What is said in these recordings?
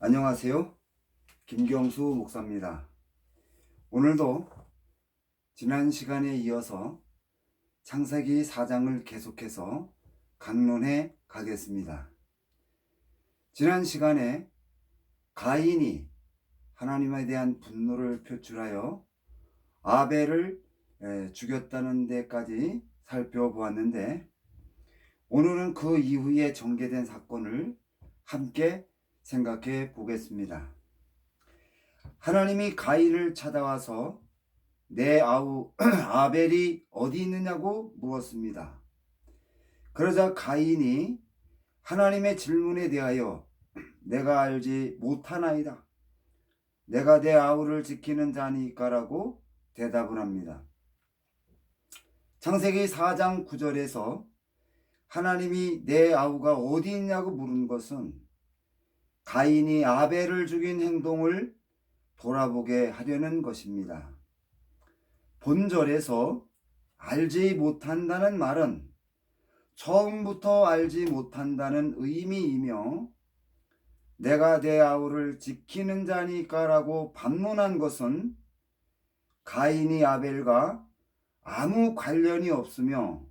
안녕하세요. 김경수 목사입니다. 오늘도 지난 시간에 이어서 창세기 4장을 계속해서 강론해 가겠습니다. 지난 시간에 가인이 하나님에 대한 분노를 표출하여 아벨을 죽였다는 데까지 살펴보았는데, 오늘은 그 이후에 전개된 사건을 함께 생각해 보겠습니다. 하나님이 가인을 찾아와서 내 아우 아벨이 어디 있느냐고 물었습니다. 그러자 가인이 하나님의 질문에 대하여 내가 알지 못하나이다, 내가 내 아우를 지키는 자니까라고 대답을 합니다. 창세기 4장 9절에서 하나님이 내 아우가 어디 있냐고 물은 것은 가인이 아벨을 죽인 행동을 돌아보게 하려는 것입니다. 본절에서 알지 못한다는 말은 처음부터 알지 못한다는 의미이며, 내가 내 아우를 지키는 자니까라고 반문한 것은 가인이 아벨과 아무 관련이 없으며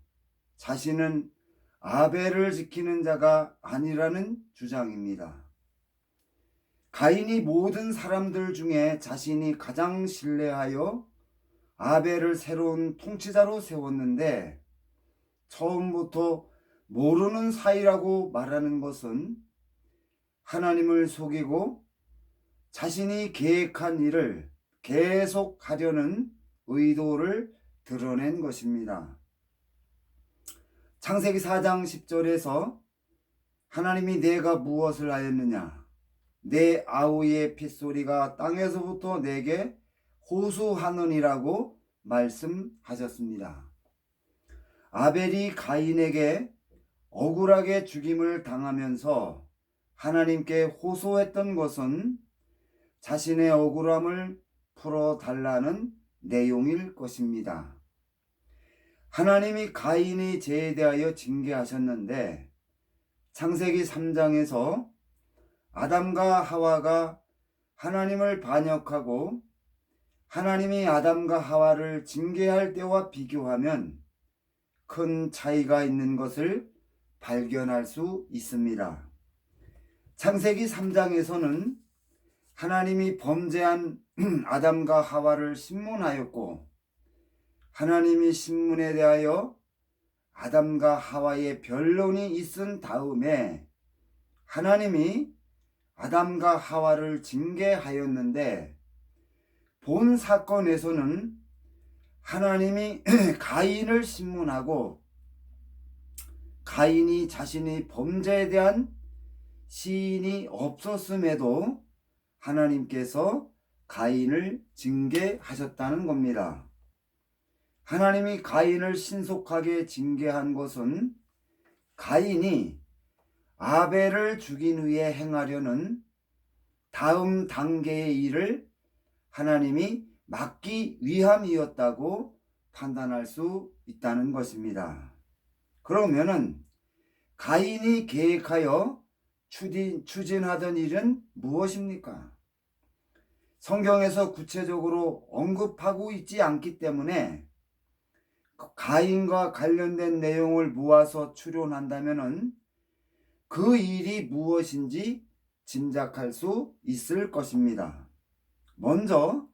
자신은 아벨을 지키는 자가 아니라는 주장입니다. 가인이 모든 사람들 중에 자신이 가장 신뢰하여 아벨을 새로운 통치자로 세웠는데, 처음부터 모르는 사이라고 말하는 것은 하나님을 속이고 자신이 계획한 일을 계속하려는 의도를 드러낸 것입니다. 창세기 4장 10절에서 하나님이 내가 무엇을 하였느냐, 내 아우의 핏소리가 땅에서부터 내게 호소하느니라고 말씀하셨습니다. 아벨이 가인에게 억울하게 죽임을 당하면서 하나님께 호소했던 것은 자신의 억울함을 풀어달라는 내용일 것입니다. 하나님이 가인의 죄에 대하여 징계하셨는데, 창세기 3장에서 아담과 하와가 하나님을 반역하고 하나님이 아담과 하와를 징계할 때와 비교하면 큰 차이가 있는 것을 발견할 수 있습니다. 창세기 3장에서는 하나님이 범죄한 아담과 하와를 신문하였고, 하나님이 신문에 대하여 아담과 하와의 변론이 있은 다음에 하나님이 아담과 하와를 징계하였는데, 본 사건에서는 하나님이 가인을 신문하고 가인이 자신의 범죄에 대한 시인이 없었음에도 하나님께서 가인을 징계하셨다는 겁니다. 하나님이 가인을 신속하게 징계한 것은 가인이 아벨을 죽인 후에 행하려는 다음 단계의 일을 하나님이 막기 위함이었다고 판단할 수 있다는 것입니다. 그러면은 가인이 계획하여 추진하던 일은 무엇입니까? 성경에서 구체적으로 언급하고 있지 않기 때문에 가인과 관련된 내용을 모아서 추론한다면은 그 일이 무엇인지 짐작할 수 있을 것입니다. 먼저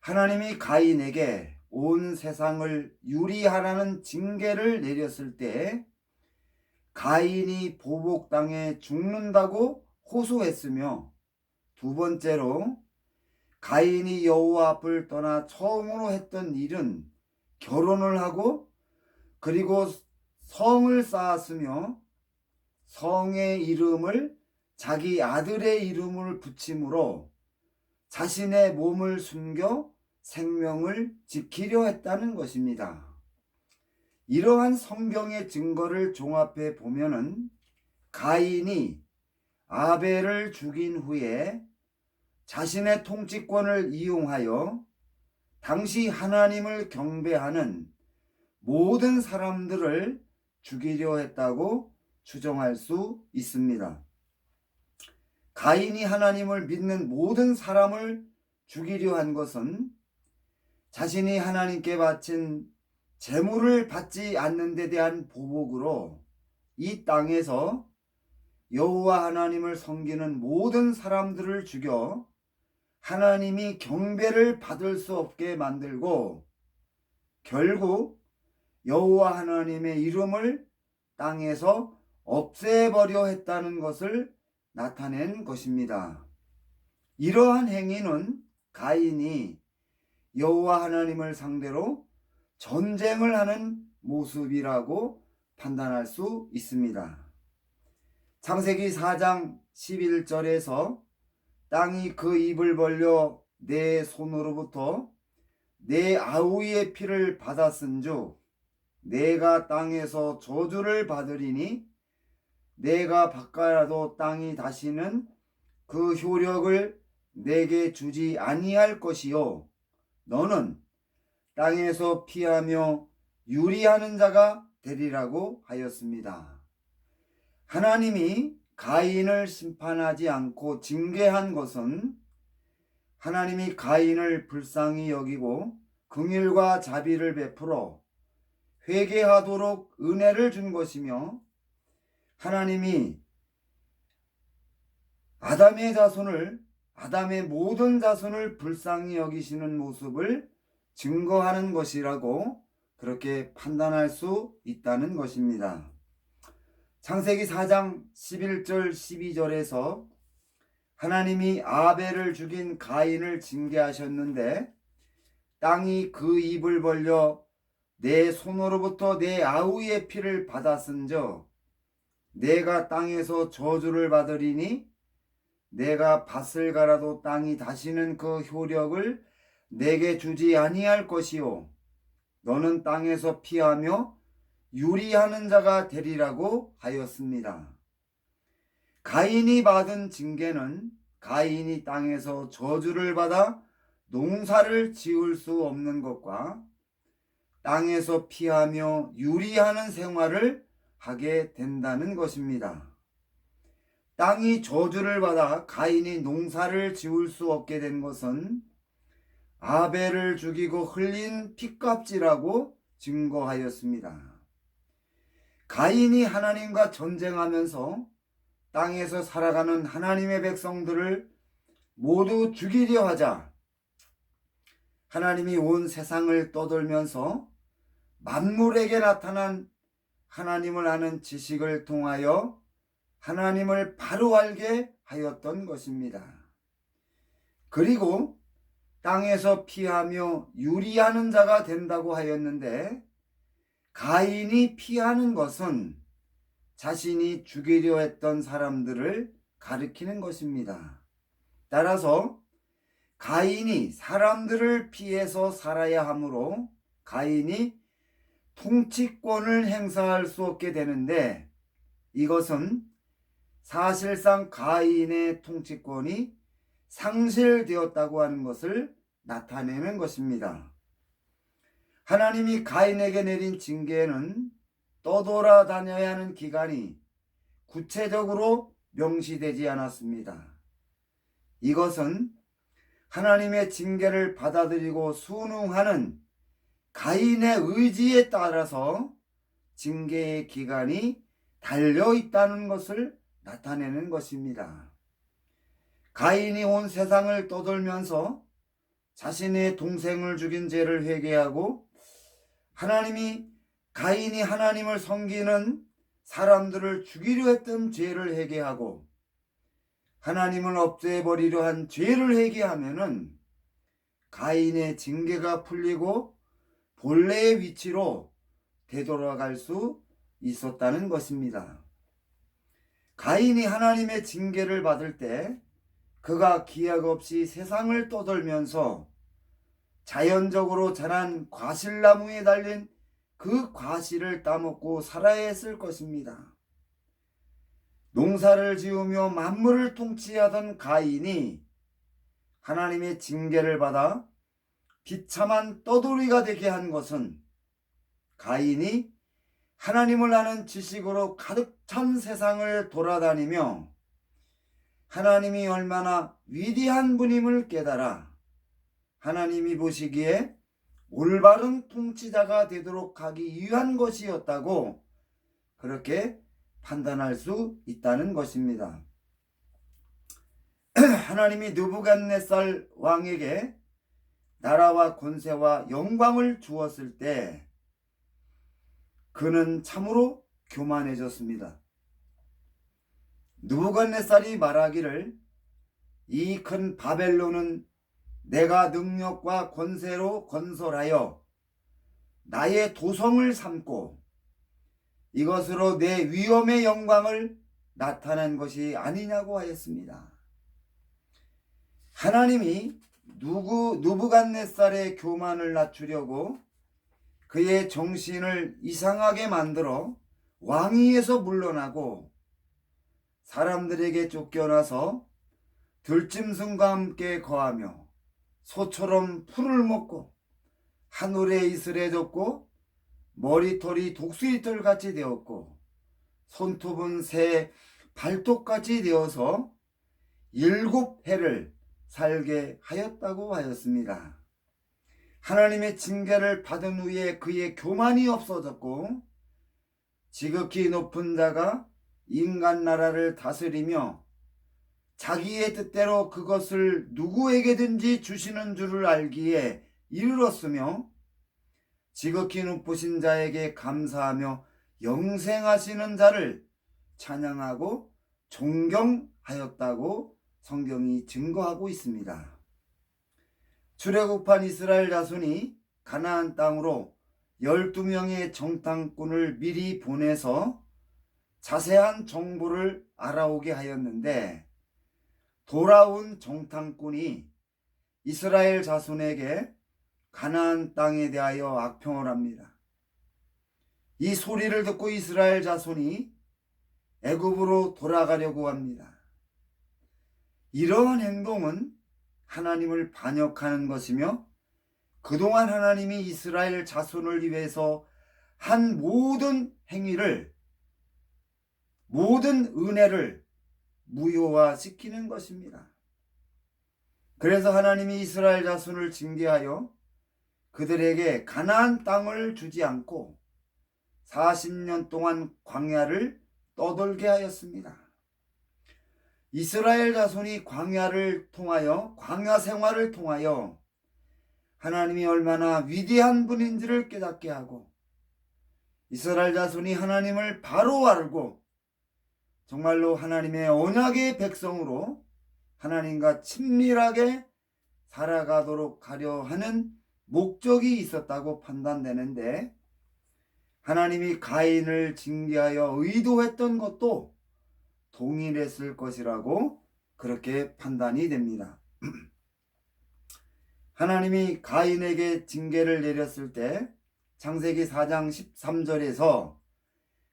하나님이 가인에게 온 세상을 유리하라는 징계를 내렸을 때 가인이 보복당해 죽는다고 호소했으며, 두 번째로 가인이 여호와 앞을 떠나 처음으로 했던 일은 결혼을 하고 그리고 성을 쌓았으며, 성의 이름을 자기 아들의 이름을 붙임으로 자신의 몸을 숨겨 생명을 지키려 했다는 것입니다. 이러한 성경의 증거를 종합해 보면은 가인이 아벨을 죽인 후에 자신의 통치권을 이용하여 당시 하나님을 경배하는 모든 사람들을 죽이려 했다고 추정할 수 있습니다. 가인이 하나님을 믿는 모든 사람을 죽이려 한 것은 자신이 하나님께 바친 제물을 받지 않는 데 대한 보복으로 이 땅에서 여호와 하나님을 섬기는 모든 사람들을 죽여 하나님이 경배를 받을 수 없게 만들고 결국 여호와 하나님의 이름을 땅에서 없애버려 했다는 것을 나타낸 것입니다. 이러한 행위는 가인이 여호와 하나님을 상대로 전쟁을 하는 모습이라고 판단할 수 있습니다. 창세기 4장 11절에서 땅이 그 입을 벌려 내 손으로부터 내 아우의 피를 받았은즉 내가 땅에서 저주를 받으리니 내가 바꿔라도 땅이 다시는 그 효력을 내게 주지 아니할 것이요 너는 땅에서 피하며 유리하는 자가 되리라고 하였습니다. 하나님이 가인을 심판하지 않고 징계한 것은 하나님이 가인을 불쌍히 여기고 긍휼과 자비를 베풀어 회개하도록 은혜를 준 것이며 하나님이 아담의 모든 자손을 불쌍히 여기시는 모습을 증거하는 것이라고 그렇게 판단할 수 있다는 것입니다. 창세기 4장 11절 12절에서 하나님이 아벨을 죽인 가인을 징계하셨는데 땅이 그 입을 벌려 내 손으로부터 내 아우의 피를 받았은즉 내가 땅에서 저주를 받으리니 내가 밭을 갈아도 땅이 다시는 그 효력을 내게 주지 아니할 것이요 너는 땅에서 피하며 유리하는 자가 되리라고 하였습니다. 가인이 받은 징계는 가인이 땅에서 저주를 받아 농사를 지을 수 없는 것과 땅에서 피하며 유리하는 생활을 하게 된다는 것입니다. 땅이 저주를 받아 가인이 농사를 지을 수 없게 된 것은 아벨을 죽이고 흘린 피값이라고 증거하였습니다. 가인이 하나님과 전쟁하면서 땅에서 살아가는 하나님의 백성들을 모두 죽이려 하자 하나님이 온 세상을 떠돌면서 만물에게 나타난 하나님을 아는 지식을 통하여 하나님을 바로 알게 하였던 것입니다. 그리고 땅에서 피하며 유리하는 자가 된다고 하였는데 가인이 피하는 것은 자신이 죽이려 했던 사람들을 가리키는 것입니다. 따라서 가인이 사람들을 피해서 살아야 하므로 가인이 통치권을 행사할 수 없게 되는데 이것은 사실상 가인의 통치권이 상실되었다고 하는 것을 나타내는 것입니다. 하나님이 가인에게 내린 징계는 떠돌아다녀야 하는 기간이 구체적으로 명시되지 않았습니다. 이것은 하나님의 징계를 받아들이고 순응하는 가인의 의지에 따라서 징계의 기간이 달려 있다는 것을 나타내는 것입니다. 가인이 온 세상을 떠돌면서 자신의 동생을 죽인 죄를 회개하고 하나님이 가인이 하나님을 섬기는 사람들을 죽이려 했던 죄를 회개하고 하나님을 없애버리려 한 죄를 회개하면은 가인의 징계가 풀리고 본래의 위치로 되돌아갈 수 있었다는 것입니다. 가인이 하나님의 징계를 받을 때 그가 기약 없이 세상을 떠돌면서 자연적으로 자란 과실나무에 달린 그 과실을 따먹고 살아야 했을 것입니다. 농사를 지으며 만물을 통치하던 가인이 하나님의 징계를 받아 비참한 떠돌이가 되게 한 것은 가인이 하나님을 아는 지식으로 가득 찬 세상을 돌아다니며 하나님이 얼마나 위대한 분임을 깨달아 하나님이 보시기에 올바른 통치자가 되도록 하기 위한 것이었다고 그렇게 판단할 수 있다는 것입니다. 하나님이 느부갓네살 왕에게 나라와 권세와 영광을 주었을 때 그는 참으로 교만해졌습니다. 느부갓네살이 말하기를 이 큰 바벨론은 내가 능력과 권세로 건설하여 나의 도성을 삼고 이것으로 내 위엄의 영광을 나타낸 것이 아니냐고 하였습니다. 하나님이 느부갓네살의 교만을 낮추려고 그의 정신을 이상하게 만들어 왕위에서 물러나고 사람들에게 쫓겨나서 들짐승과 함께 거하며 소처럼 풀을 먹고 하늘에 이슬해졌고 머리털이 독수리털 같이 되었고 손톱은 새 발톱같이 되어서 7해를 살게 하였다고 하였습니다. 하나님의 징계를 받은 후에 그의 교만이 없어졌고 지극히 높은 자가 인간 나라를 다스리며 자기의 뜻대로 그것을 누구에게든지 주시는 줄을 알기에 이르렀으며 지극히 높으신 자에게 감사하며 영생하시는 자를 찬양하고 존경하였다고 성경이 증거하고 있습니다. 출애굽한 이스라엘 자손이 가나안 땅으로 12명의 정탐꾼을 미리 보내서 자세한 정보를 알아오게 하였는데 돌아온 정탐꾼이 이스라엘 자손에게 가나안 땅에 대하여 악평을 합니다. 이 소리를 듣고 이스라엘 자손이 애굽으로 돌아가려고 합니다. 이러한 행동은 하나님을 반역하는 것이며 그동안 하나님이 이스라엘 자손을 위해서 한 모든 행위를, 모든 은혜를 무효화시키는 것입니다. 그래서 하나님이 이스라엘 자손을 징계하여 그들에게 가나안 땅을 주지 않고 40년 동안 광야를 떠돌게 하였습니다. 이스라엘 자손이 광야를 통하여, 광야 생활을 통하여 하나님이 얼마나 위대한 분인지를 깨닫게 하고 이스라엘 자손이 하나님을 바로 알고 정말로 하나님의 언약의 백성으로 하나님과 친밀하게 살아가도록 하려 하는 목적이 있었다고 판단되는데 하나님이 가인을 징계하여 의도했던 것도 동일했을 것이라고 그렇게 판단이 됩니다. 하나님이 가인에게 징계를 내렸을 때 창세기 4장 13절에서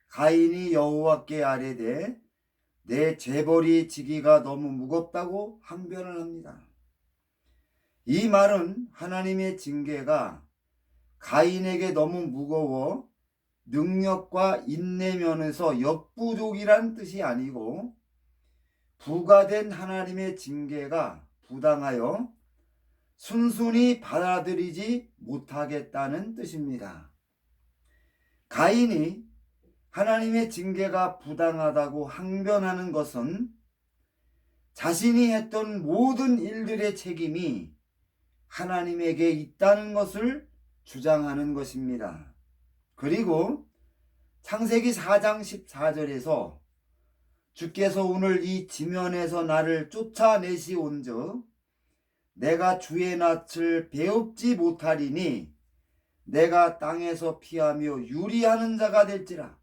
가인이 여호와께 아뢰되 내 재벌이 지기가 너무 무겁다고 항변을 합니다. 이 말은 하나님의 징계가 가인에게 너무 무거워 능력과 인내 면에서 역부족이란 뜻이 아니고 부과된 하나님의 징계가 부당하여 순순히 받아들이지 못하겠다는 뜻입니다. 가인이 하나님의 징계가 부당하다고 항변하는 것은 자신이 했던 모든 일들의 책임이 하나님에게 있다는 것을 주장하는 것입니다. 그리고 창세기 4장 14절에서 주께서 오늘 이 지면에서 나를 쫓아내시온즉 내가 주의 낯을 배웁지 못하리니 내가 땅에서 피하며 유리하는 자가 될지라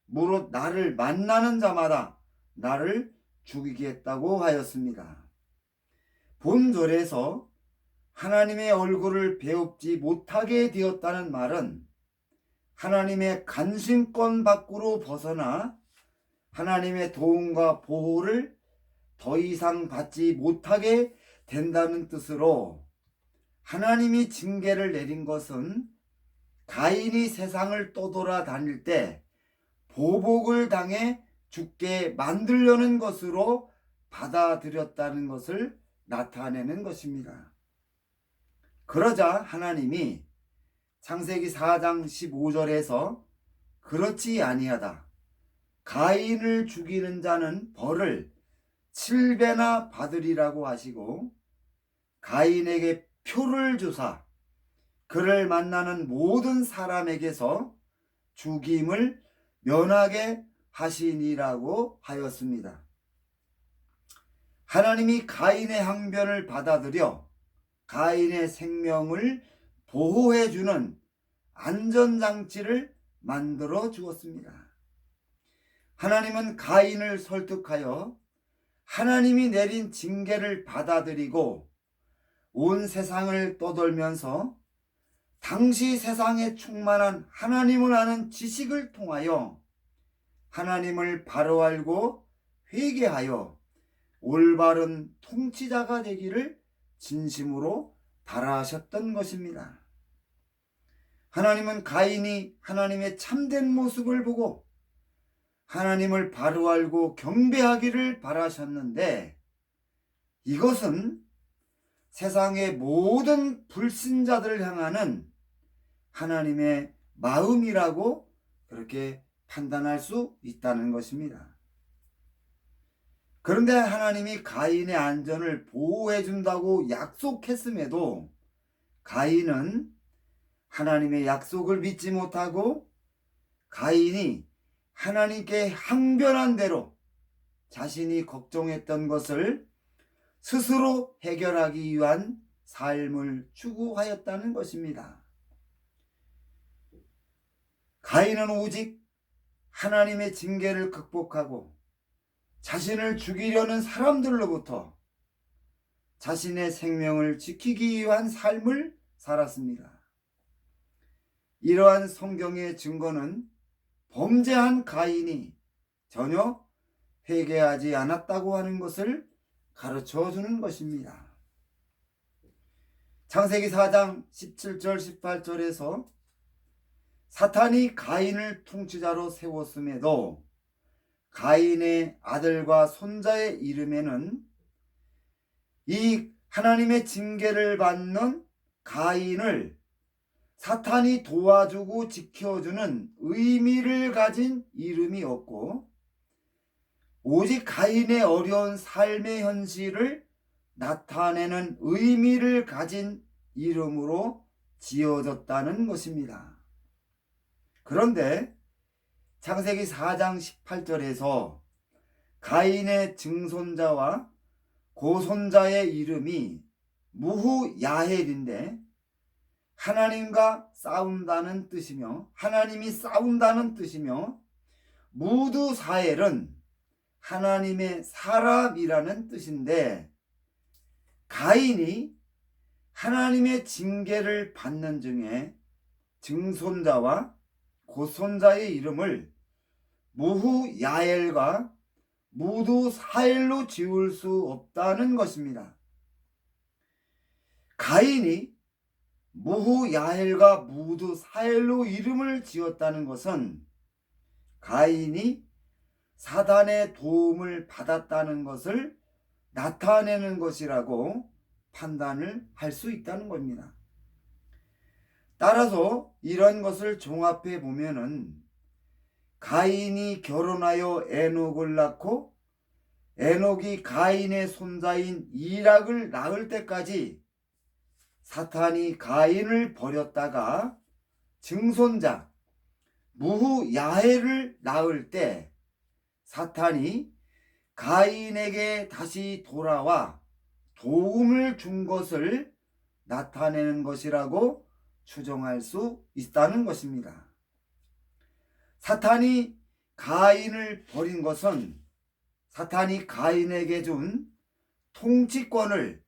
무릇 나를 만나는 자마다 나를 죽이겠다고 하였습니다. 본절에서 하나님의 얼굴을 배웁지 못하게 되었다는 말은 하나님의 간신권 밖으로 벗어나 하나님의 도움과 보호를 더 이상 받지 못하게 된다는 뜻으로 하나님이 징계를 내린 것은 가인이 세상을 떠돌아다닐 때 보복을 당해 죽게 만들려는 것으로 받아들였다는 것을 나타내는 것입니다. 그러자 하나님이 창세기 4장 15절에서 그렇지 아니하다. 가인을 죽이는 자는 벌을 7배나 받으리라고 하시고 가인에게 표를 주사 그를 만나는 모든 사람에게서 죽임을 면하게 하시니라고 하였습니다. 하나님이 가인의 항변을 받아들여 가인의 생명을 보호해주는 안전장치를 만들어 주었습니다. 하나님은 가인을 설득하여 하나님이 내린 징계를 받아들이고 온 세상을 떠돌면서 당시 세상에 충만한 하나님을 아는 지식을 통하여 하나님을 바로 알고 회개하여 올바른 통치자가 되기를 진심으로 바라셨던 것입니다. 하나님은 가인이 하나님의 참된 모습을 보고 하나님을 바로 알고 경배하기를 바라셨는데 이것은 세상의 모든 불신자들을 향하는 하나님의 마음이라고 그렇게 판단할 수 있다는 것입니다. 그런데 하나님이 가인의 안전을 보호해 준다고 약속했음에도 가인은 하나님의 약속을 믿지 못하고 가인이 하나님께 항변한 대로 자신이 걱정했던 것을 스스로 해결하기 위한 삶을 추구하였다는 것입니다. 가인은 오직 하나님의 징계를 극복하고 자신을 죽이려는 사람들로부터 자신의 생명을 지키기 위한 삶을 살았습니다. 이러한 성경의 증거는 범죄한 가인이 전혀 회개하지 않았다고 하는 것을 가르쳐 주는 것입니다. 창세기 4장 17절 18절에서 사탄이 가인을 통치자로 세웠음에도 가인의 아들과 손자의 이름에는 이 하나님의 징계를 받는 가인을 사탄이 도와주고 지켜주는 의미를 가진 이름이 없고 오직 가인의 어려운 삶의 현실을 나타내는 의미를 가진 이름으로 지어졌다는 것입니다. 그런데 창세기 4장 18절에서 가인의 증손자와 고손자의 이름이 무후야헬인데 하나님과 싸운다는 뜻이며 하나님이 싸운다는 뜻이며 무두사엘은 하나님의 사람이라는 뜻인데 가인이 하나님의 징계를 받는 중에 증손자와 고손자의 이름을 무후야엘과 무두사엘로 지을 수 없다는 것입니다. 가인이 무후야엘과 무두사엘로 이름을 지었다는 것은 가인이 사단의 도움을 받았다는 것을 나타내는 것이라고 판단을 할 수 있다는 겁니다. 따라서 이런 것을 종합해 보면은 가인이 결혼하여 에녹을 낳고 에녹이 가인의 손자인 이락을 낳을 때까지 사탄이 가인을 버렸다가 증손자 무후야헬을 낳을 때 사탄이 가인에게 다시 돌아와 도움을 준 것을 나타내는 것이라고 추정할 수 있다는 것입니다. 사탄이 가인을 버린 것은 사탄이 가인에게 준 통치권을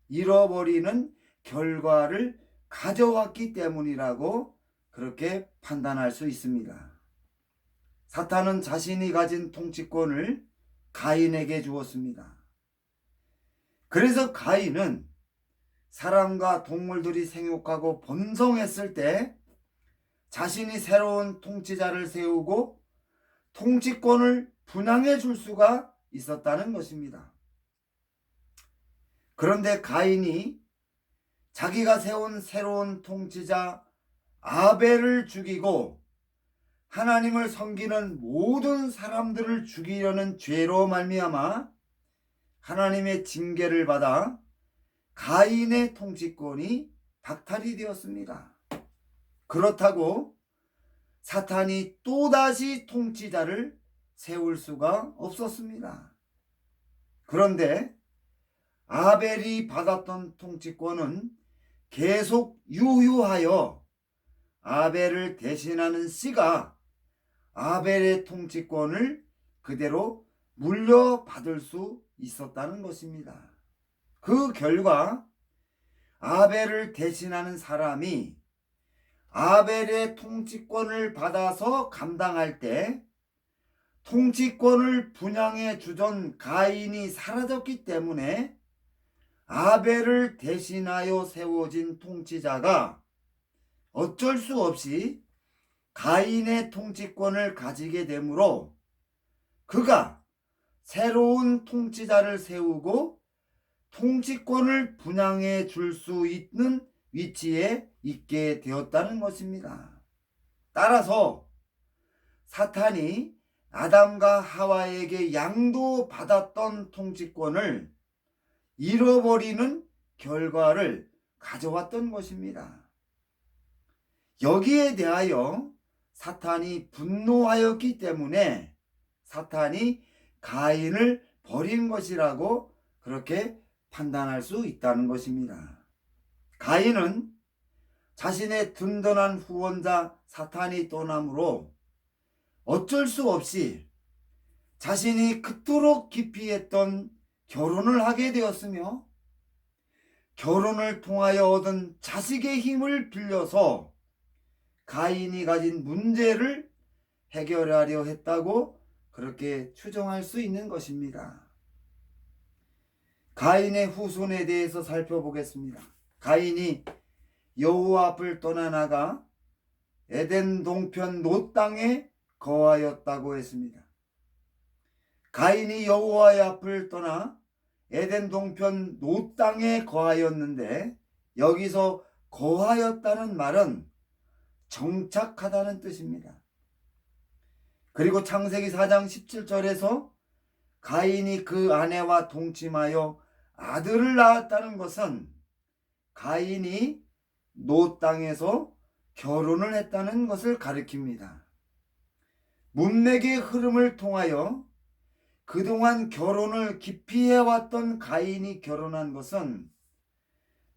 잃어버리는 결과를 가져왔기 때문이라고 그렇게 판단할 수 있습니다. 사탄은 자신이 가진 통치권을 가인에게 주었습니다. 그래서 가인은 사람과 동물들이 생육하고 번성했을 때 자신이 새로운 통치자를 세우고 통치권을 분양해 줄 수가 있었다는 것입니다. 그런데 가인이 자기가 세운 새로운 통치자 아벨을 죽이고 하나님을 섬기는 모든 사람들을 죽이려는 죄로 말미암아 하나님의 징계를 받아 가인의 통치권이 박탈이 되었습니다. 그렇다고 사탄이 또다시 통치자를 세울 수가 없었습니다. 그런데 아벨이 받았던 통치권은 계속 유효하여 아벨을 대신하는 씨가 아벨의 통치권을 그대로 물려받을 수 있었다는 것입니다. 그 결과 아벨을 대신하는 사람이 아벨의 통치권을 받아서 감당할 때 통치권을 분양해 주던 가인이 사라졌기 때문에 아벨을 대신하여 세워진 통치자가 어쩔 수 없이 가인의 통치권을 가지게 되므로 그가 새로운 통치자를 세우고 통치권을 분양해 줄 수 있는 위치에 있게 되었다는 것입니다. 따라서 사탄이 아담과 하와에게 양도받았던 통치권을 잃어버리는 결과를 가져왔던 것입니다. 여기에 대하여 사탄이 분노하였기 때문에 사탄이 가인을 버린 것이라고 그렇게 판단할 수 있다는 것입니다. 가인은 자신의 든든한 후원자 사탄이 떠남으로 어쩔 수 없이 자신이 그토록 기피했던 결혼을 하게 되었으며 결혼을 통하여 얻은 자식의 힘을 빌려서 가인이 가진 문제를 해결하려 했다고 그렇게 추정할 수 있는 것입니다. 가인의 후손에 대해서 살펴보겠습니다. 가인이 여호와 앞을 떠나 나가 에덴 동편 놋 땅에 거하였다고 했습니다. 가인이 여호와의 앞을 떠나 에덴 동편 놋 땅에 거하였는데 여기서 거하였다는 말은 정착하다는 뜻입니다. 그리고 창세기 4장 17절에서 가인이 그 아내와 동침하여 아들을 낳았다는 것은 가인이 놋 땅에서 결혼을 했다는 것을 가리킵니다. 문맥의 흐름을 통하여 그동안 결혼을 기피해왔던 가인이 결혼한 것은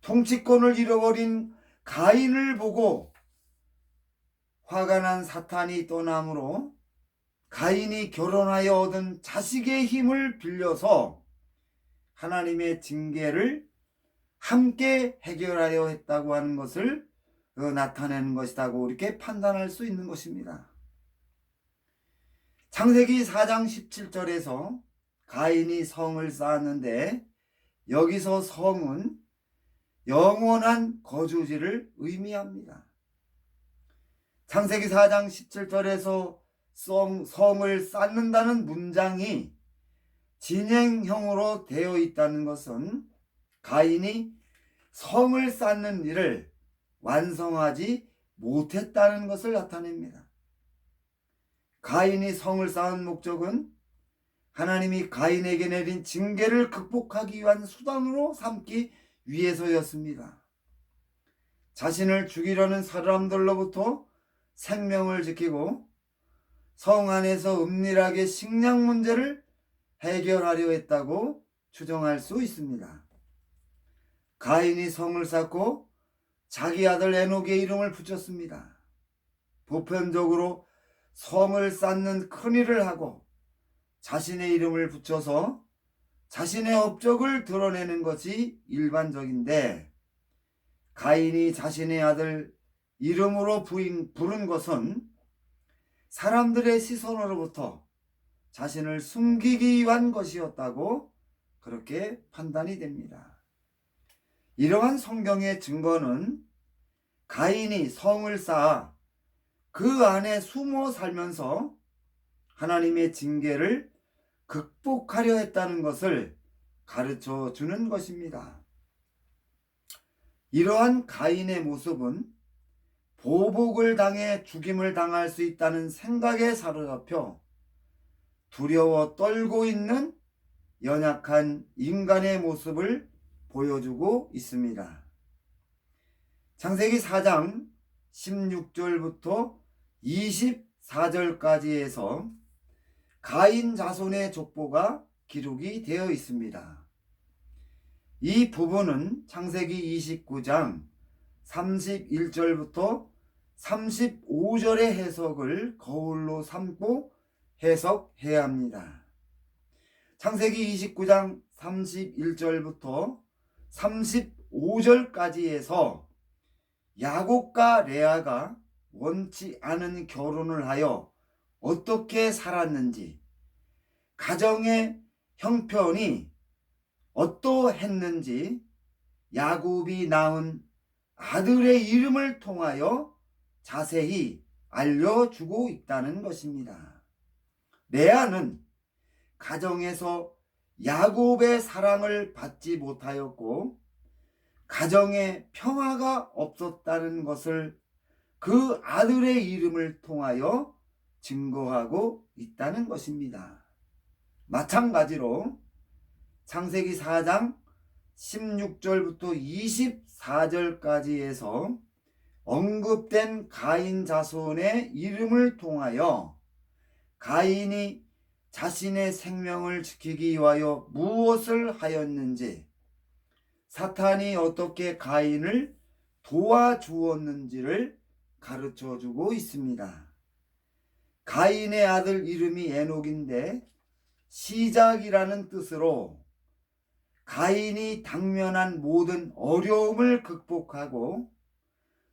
통치권을 잃어버린 가인을 보고 화가 난 사탄이 떠남으로 가인이 결혼하여 얻은 자식의 힘을 빌려서 하나님의 징계를 함께 해결하려 했다고 하는 것을 나타내는 것이라고 이렇게 판단할 수 있는 것입니다. 창세기 4장 17절에서 가인이 성을 쌓았는데 여기서 성은 영원한 거주지를 의미합니다. 창세기 4장 17절에서 성을 쌓는다는 문장이 진행형으로 되어 있다는 것은 가인이 성을 쌓는 일을 완성하지 못했다는 것을 나타냅니다. 가인이 성을 쌓은 목적은 하나님이 가인에게 내린 징계를 극복하기 위한 수단으로 삼기 위해서였습니다. 자신을 죽이려는 사람들로부터 생명을 지키고 성 안에서 은밀하게 식량 문제를 해결하려 했다고 추정할 수 있습니다. 가인이 성을 쌓고 자기 아들 에녹의 이름을 붙였습니다. 보편적으로 성을 쌓는 큰일을 하고 자신의 이름을 붙여서 자신의 업적을 드러내는 것이 일반적인데 가인이 자신의 아들 이름으로 부른 것은 사람들의 시선으로부터 자신을 숨기기 위한 것이었다고 그렇게 판단이 됩니다. 이러한 성경의 증거는 가인이 성을 쌓아 그 안에 숨어 살면서 하나님의 징계를 극복하려 했다는 것을 가르쳐 주는 것입니다. 이러한 가인의 모습은 보복을 당해 죽임을 당할 수 있다는 생각에 사로잡혀 두려워 떨고 있는 연약한 인간의 모습을 보여주고 있습니다. 창세기 4장 16절부터 24절까지에서 가인 자손의 족보가 기록이 되어 있습니다. 이 부분은 창세기 29장 31절부터 35절의 해석을 거울로 삼고 해석해야 합니다. 창세기 29장 31절부터 35절까지에서 야곱과 레아가 원치 않은 결혼을 하여 어떻게 살았는지, 가정의 형편이 어떠했는지, 야곱이 낳은 아들의 이름을 통하여 자세히 알려주고 있다는 것입니다. 레아는 가정에서 야곱의 사랑을 받지 못하였고 가정에 평화가 없었다는 것을 그 아들의 이름을 통하여 증거하고 있다는 것입니다. 마찬가지로 창세기 4장 16절부터 24절까지에서 언급된 가인 자손의 이름을 통하여 가인이 자신의 생명을 지키기 위하여 무엇을 하였는지, 사탄이 어떻게 가인을 도와주었는지를 가르쳐주고 있습니다. 가인의 아들 이름이 에녹인데 시작이라는 뜻으로 가인이 당면한 모든 어려움을 극복하고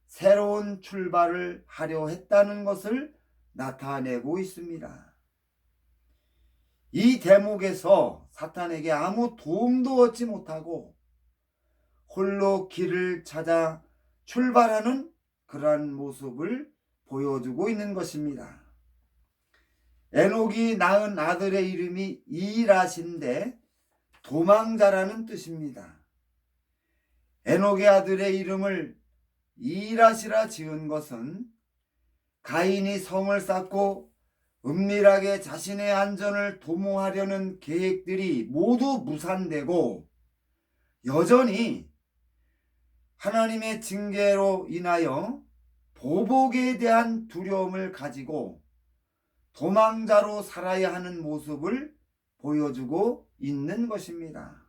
새로운 출발을 하려 했다는 것을 나타내고 있습니다. 이 대목에서 사탄에게 아무 도움도 얻지 못하고 홀로 길을 찾아 출발하는 그러한 모습을 보여주고 있는 것입니다. 에녹이 낳은 아들의 이름이 이랏인데 도망자라는 뜻입니다. 에녹의 아들의 이름을 이랏이라 지은 것은 가인이 성을 쌓고 은밀하게 자신의 안전을 도모하려는 계획들이 모두 무산되고 여전히 하나님의 징계로 인하여 보복에 대한 두려움을 가지고 도망자로 살아야 하는 모습을 보여주고 있는 것입니다.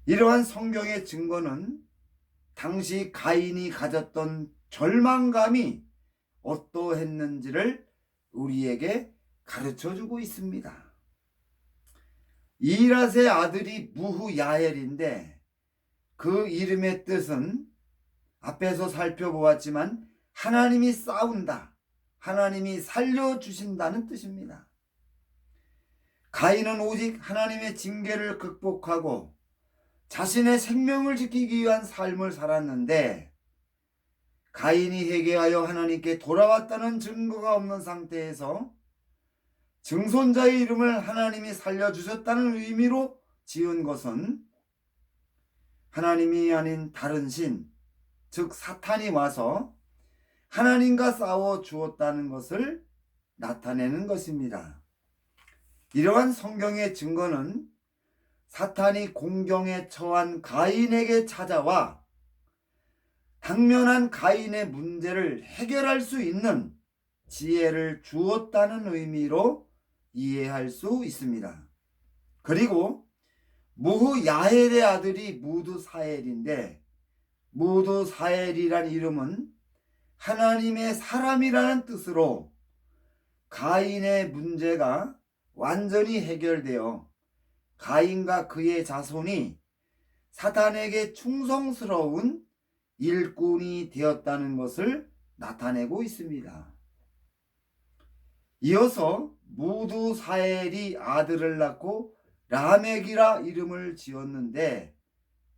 이러한 성경의 증거는 당시 가인이 가졌던 절망감이 어떠했는지를 우리에게 가르쳐주고 있습니다. 이랏의 아들이 무후야엘인데 그 이름의 뜻은 앞에서 살펴보았지만 하나님이 싸운다, 하나님이 살려주신다는 뜻입니다. 가인은 오직 하나님의 징계를 극복하고 자신의 생명을 지키기 위한 삶을 살았는데 가인이 회개하여 하나님께 돌아왔다는 증거가 없는 상태에서 증손자의 이름을 하나님이 살려주셨다는 의미로 지은 것은 하나님이 아닌 다른 신, 즉 사탄이 와서 하나님과 싸워 주었다는 것을 나타내는 것입니다. 이러한 성경의 증거는 사탄이 공경에 처한 가인에게 찾아와 당면한 가인의 문제를 해결할 수 있는 지혜를 주었다는 의미로 이해할 수 있습니다. 그리고 무후야엘의 아들이 무드사엘인데 무드사엘이란 이름은 하나님의 사람이라는 뜻으로 가인의 문제가 완전히 해결되어 가인과 그의 자손이 사탄에게 충성스러운 일꾼이 되었다는 것을 나타내고 있습니다. 이어서 무드사엘이 아들을 낳고 라멕이라 이름을 지었는데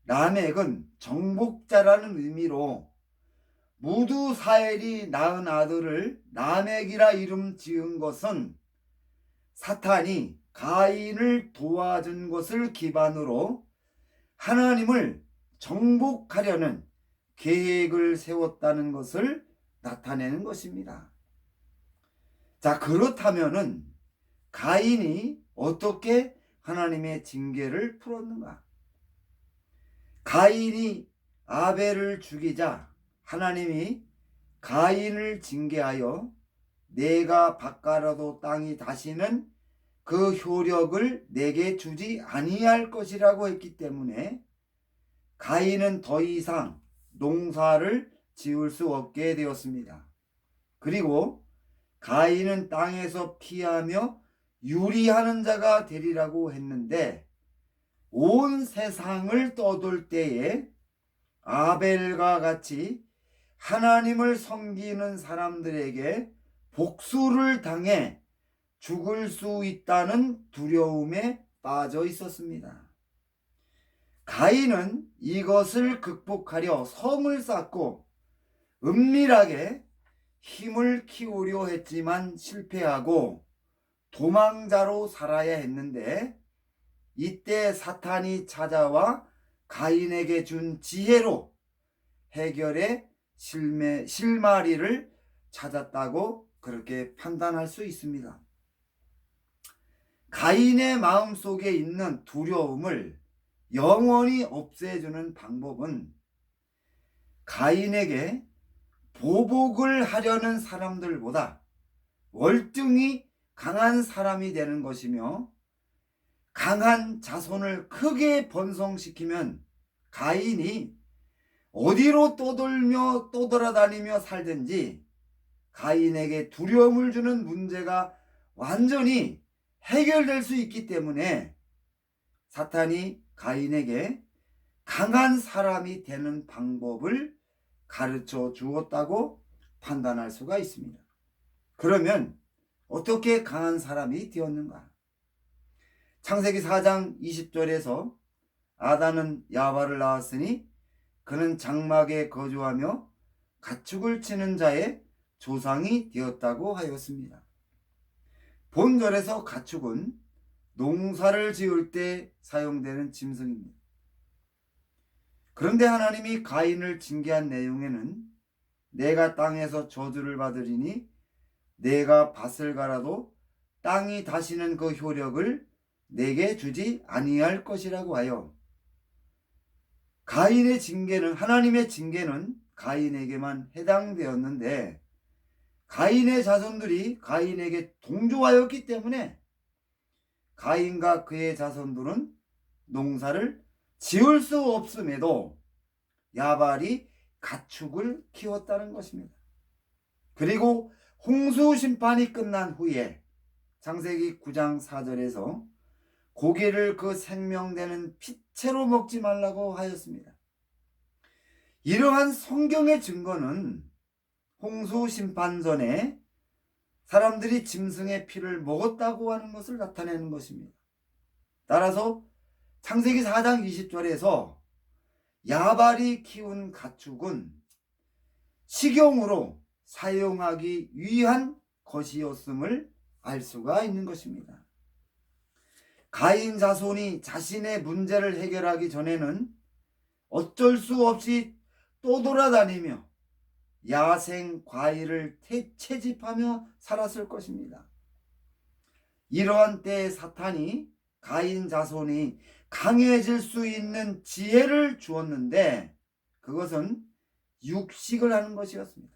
라멕은 정복자라는 의미로 무드사엘이 낳은 아들을 라멕이라 이름 지은 것은 사탄이 가인을 도와준 것을 기반으로 하나님을 정복하려는 계획을 세웠다는 것을 나타내는 것입니다. 자, 그렇다면은 가인이 어떻게 하나님의 징계를 풀었는가? 가인이 아벨을 죽이자 하나님이 가인을 징계하여 내가 밭갈아도 땅이 다시는 그 효력을 내게 주지 아니할 것이라고 했기 때문에 가인은 더 이상 농사를 지을 수 없게 되었습니다. 그리고 가인은 땅에서 피하며 유리하는 자가 되리라고 했는데 온 세상을 떠돌 때에 아벨과 같이 하나님을 섬기는 사람들에게 복수를 당해 죽을 수 있다는 두려움에 빠져 있었습니다. 가인은 이것을 극복하려 성을 쌓고 은밀하게 힘을 키우려 했지만 실패하고 도망자로 살아야 했는데 이때 사탄이 찾아와 가인에게 준 지혜로 해결의 실마리를 찾았다고 그렇게 판단할 수 있습니다. 가인의 마음속에 있는 두려움을 영원히 없애주는 방법은 가인에게 보복을 하려는 사람들보다 월등히 강한 사람이 되는 것이며 강한 자손을 크게 번성시키면 가인이 어디로 떠돌아다니며 살든지 가인에게 두려움을 주는 문제가 완전히 해결될 수 있기 때문에 사탄이 가인에게 강한 사람이 되는 방법을 가르쳐 주었다고 판단할 수가 있습니다. 그러면 어떻게 강한 사람이 되었는가? 창세기 4장 20절에서 아담은 야와를 낳았으니 그는 장막에 거주하며 가축을 치는 자의 조상이 되었다고 하였습니다. 본절에서 가축은 농사를 지을 때 사용되는 짐승입니다. 그런데 하나님이 가인을 징계한 내용에는 내가 땅에서 저주를 받으리니 내가 밭을 갈아도 땅이 다시는 그 효력을 내게 주지 아니할 것이라고 하여 가인의 징계는 하나님의 징계는 가인에게만 해당되었는데 가인의 자손들이 가인에게 동조하였기 때문에 가인과 그의 자손들은 농사를 지을 수 없음에도 야발이 가축을 키웠다는 것입니다. 그리고 홍수 심판이 끝난 후에 창세기 9장 4절에서 고기를 그 생명되는 피채로 먹지 말라고 하였습니다. 이러한 성경의 증거는 홍수 심판 전에 사람들이 짐승의 피를 먹었다고 하는 것을 나타내는 것입니다. 따라서 창세기 4장 20절에서 야발이 키운 가축은 식용으로 사용하기 위한 것이었음을 알 수가 있는 것입니다. 가인 자손이 자신의 문제를 해결하기 전에는 어쩔 수 없이 떠돌아다니며 야생 과일을 채집하며 살았을 것입니다. 이러한 때에 사탄이 가인 자손이 강해질 수 있는 지혜를 주었는데 그것은 육식을 하는 것이었습니다.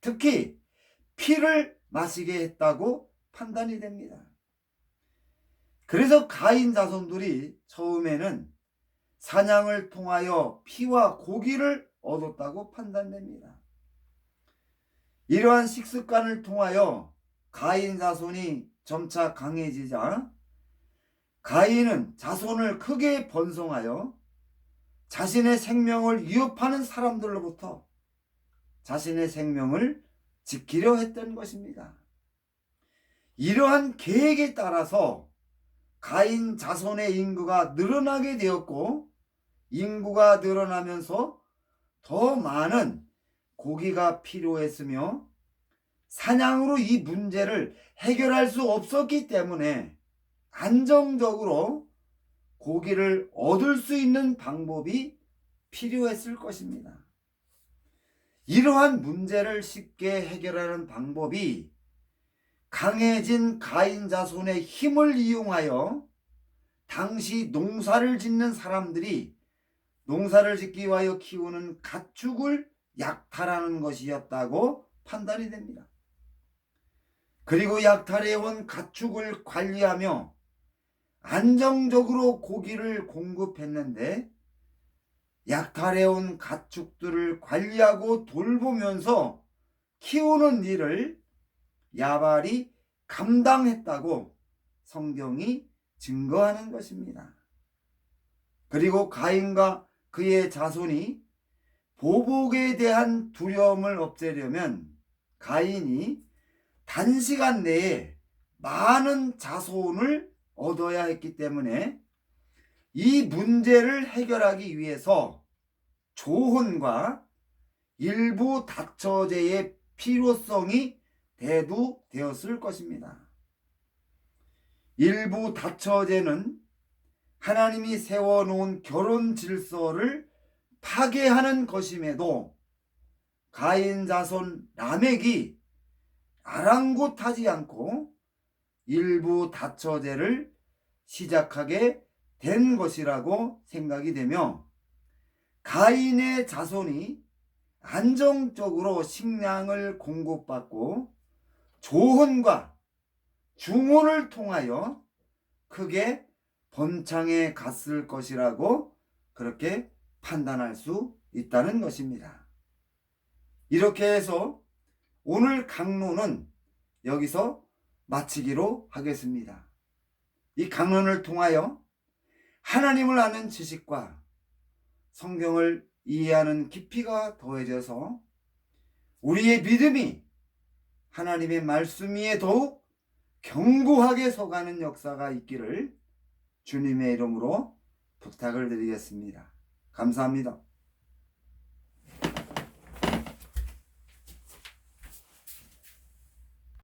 특히 피를 마시게 했다고 판단이 됩니다. 그래서 가인 자손들이 처음에는 사냥을 통하여 피와 고기를 얻었다고 판단됩니다. 이러한 식습관을 통하여 가인 자손이 점차 강해지자 가인은 자손을 크게 번성하여 자신의 생명을 위협하는 사람들로부터 자신의 생명을 지키려 했던 것입니다. 이러한 계획에 따라서 가인 자손의 인구가 늘어나게 되었고 인구가 늘어나면서 더 많은 고기가 필요했으며 사냥으로 이 문제를 해결할 수 없었기 때문에 안정적으로 고기를 얻을 수 있는 방법이 필요했을 것입니다. 이러한 문제를 쉽게 해결하는 방법이 강해진 가인 자손의 힘을 이용하여 당시 농사를 짓는 사람들이 농사를 짓기 위하여 키우는 가축을 약탈하는 것이었다고 판단이 됩니다. 그리고 약탈해온 가축을 관리하며 안정적으로 고기를 공급했는데 약탈해온 가축들을 관리하고 돌보면서 키우는 일을 야발이 감당했다고 성경이 증거하는 것입니다. 그리고 가인과 그의 자손이 보복에 대한 두려움을 없애려면 가인이 단시간 내에 많은 자손을 얻어야 했기 때문에 이 문제를 해결하기 위해서 조혼과 일부 다처제의 필요성이 대두되었을 것입니다. 일부 다처제는 하나님이 세워놓은 결혼 질서를 파괴하는 것임에도 가인 자손 라멕이 아랑곳하지 않고 일부 다처제를 시작하게 된 것이라고 생각이 되며 가인의 자손이 안정적으로 식량을 공급받고 조혼과 중혼을 통하여 크게 번창해 갔을 것이라고 그렇게 판단할 수 있다는 것입니다. 이렇게 해서 오늘 강론은 여기서 마치기로 하겠습니다. 이 강론을 통하여 하나님을 아는 지식과 성경을 이해하는 깊이가 더해져서 우리의 믿음이 하나님의 말씀 위에 더욱 견고하게 서가는 역사가 있기를 주님의 이름으로 부탁을 드리겠습니다. 감사합니다.